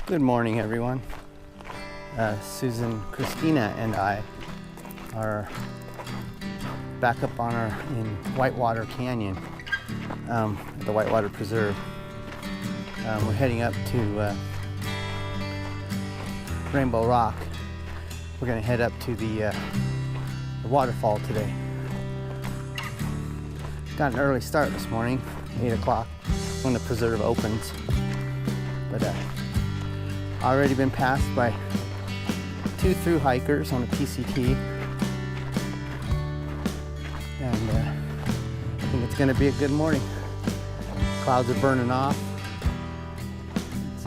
Good morning, everyone. Susan, Christina, and I are back up on in Whitewater Canyon, the Whitewater Preserve. We're heading up to Rainbow Rock. We're going to head up to the waterfall today. Got an early start this morning, 8 o'clock, when the preserve opens. But already been passed by 2 through hikers on a PCT, and I think it's going to be a good morning. Clouds are burning off. It's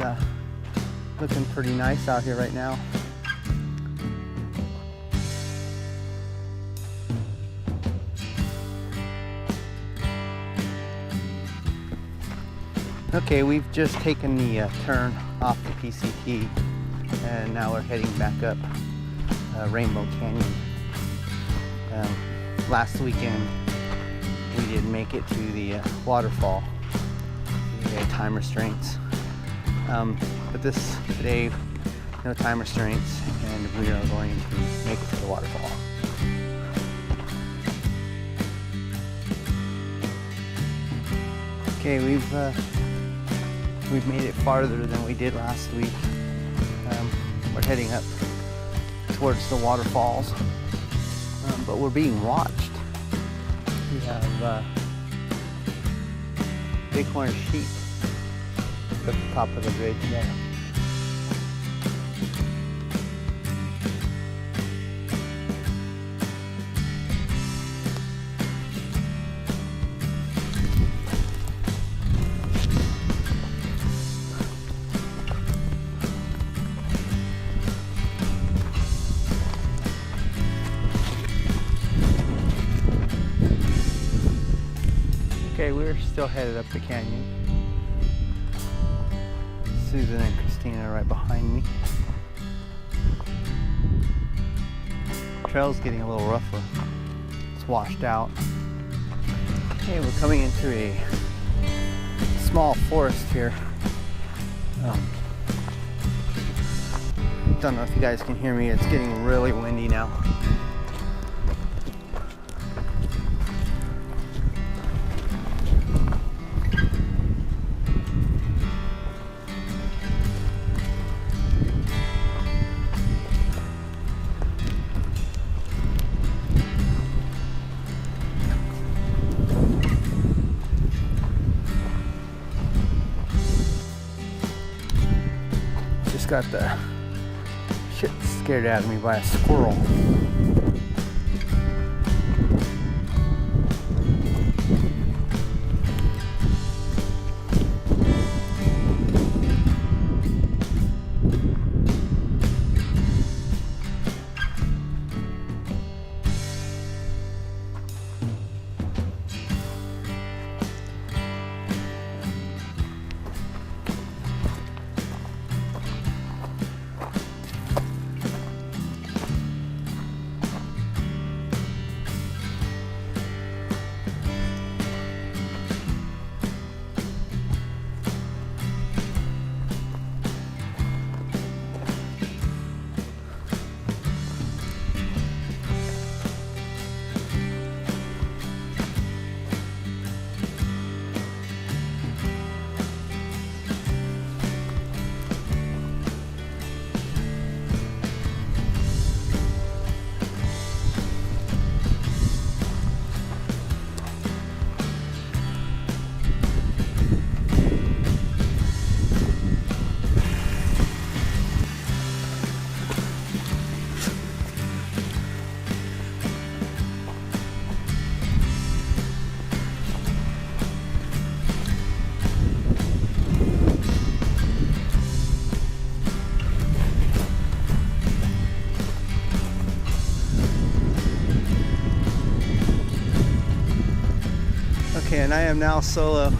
looking pretty nice out here right now. Okay, we've just taken the turn off the PCT, and now we're heading back up Rainbow Canyon. Last weekend we did make it to the waterfall. We had time restraints, but today no time restraints, and we are going to make it to the waterfall. Okay, we've made it farther than we did last week. We're heading up towards the waterfalls, but we're being watched. We have bighorn sheep at the top of the ridge there. Okay, we're still headed up the canyon. Susan and Christina are right behind me. The trail's getting a little rougher. It's washed out. Okay, we're coming into a small forest here. Don't know if you guys can hear me. It's getting really windy now. Just got the shit scared out of me by a squirrel. Okay, and I am now solo.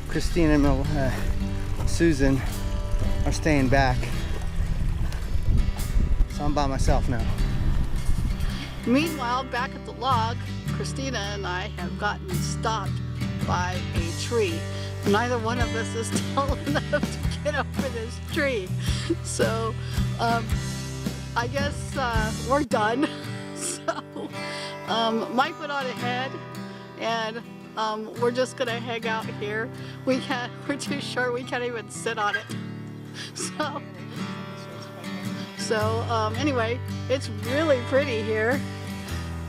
Christina and Susan are staying back, so I'm by myself now. Meanwhile, back at the log, Christina and I have gotten stopped by a tree. Neither one of us is tall enough to get over this tree. So I guess we're done. So Mike went on ahead, and we're just gonna hang out here. We're too short, we can't even sit on it. So anyway, it's really pretty here.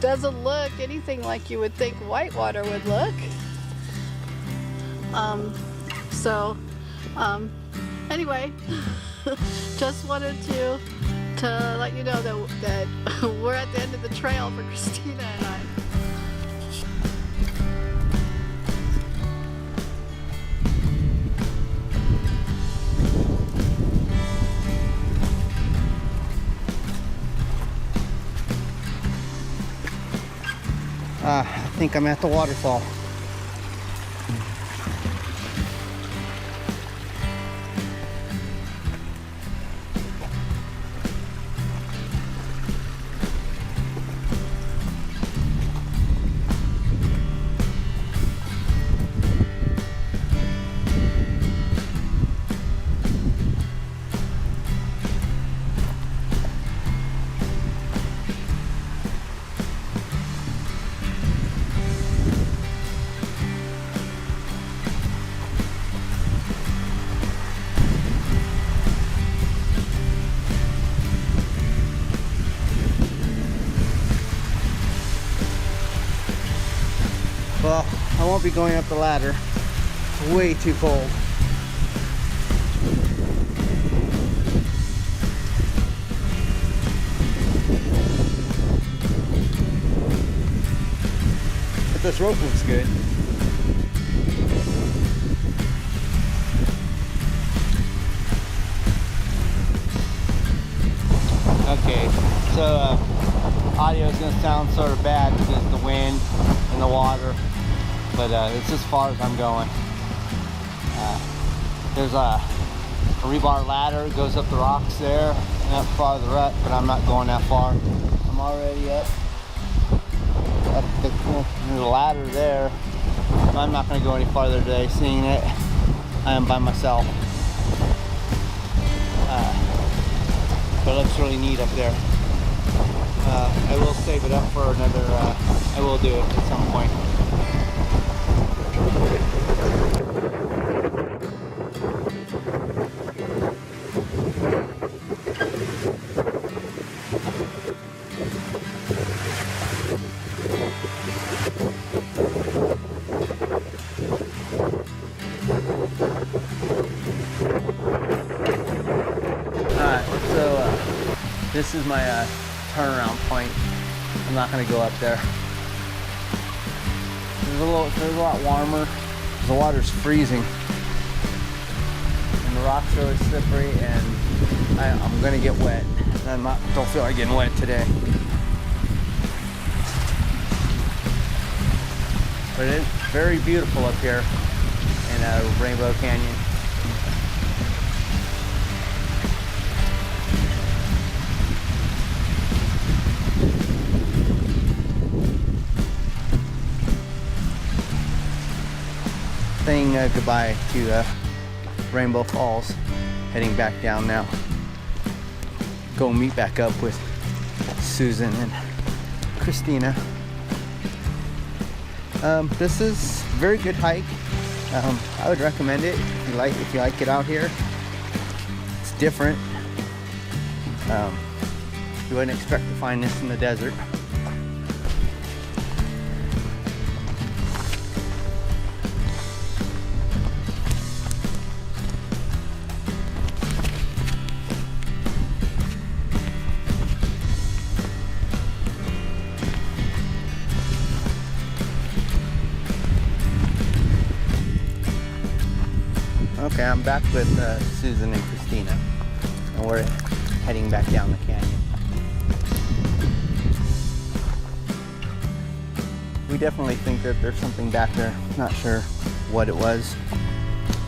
Doesn't look anything like you would think whitewater would look. Anyway, just wanted to let you know that we're at the end of the trail for Christina and I. I think I'm at the waterfall. Well, I won't be going up the ladder. It's way too cold. But this rope looks good. Okay, so audio is going to sound sort of bad because of the wind and the water, but it's as far as I'm going. There's a rebar ladder, goes up the rocks there and up farther up, but I'm not going that far. I'm already up the ladder there. I'm not going to go any farther today, seeing it I am by myself. But it looks really neat up there. I will save it up for another, I will do it at some point. Alright, so this is my turnaround point. I'm not going to go up there. It's a lot warmer. The water's freezing. And the rocks are really slippery, and I'm going to get wet. And don't feel like getting wet today. But it is very beautiful up here in Rainbow Canyon. Saying goodbye to Rainbow Falls, heading back down now. Go meet back up with Susan and Christina. This is a very good hike. I would recommend it if you like it out here. It's different. You wouldn't expect to find this in the desert. Okay, I'm back with Susan and Christina, and we're heading back down the canyon. We definitely think that there's something back there. Not sure what it was,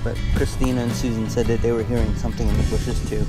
but Christina and Susan said that they were hearing something in the bushes too.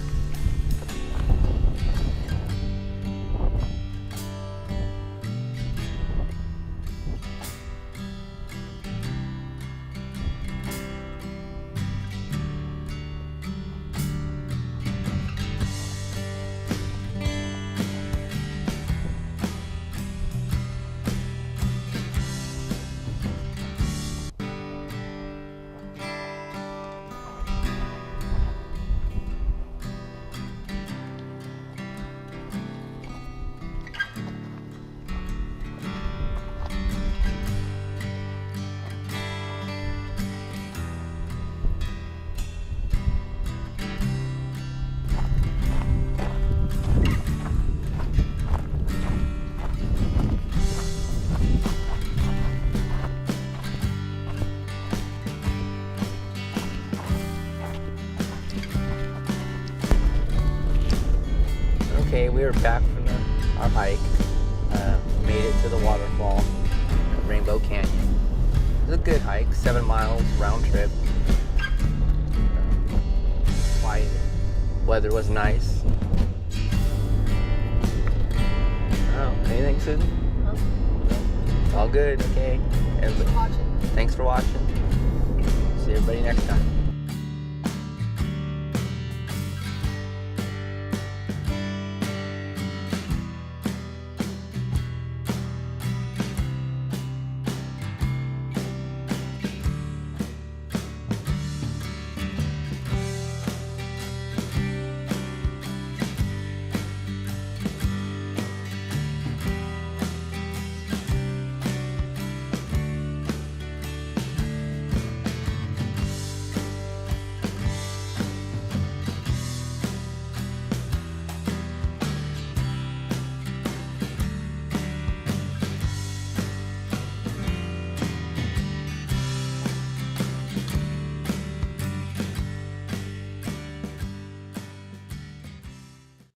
Okay, we were back from our hike. Made it to the waterfall at Rainbow Canyon. It was a good hike, 7 miles round trip. Quiet. Weather was nice. Oh, anything, Susan? All good. Okay. Everybody, thanks for watching. See everybody next time.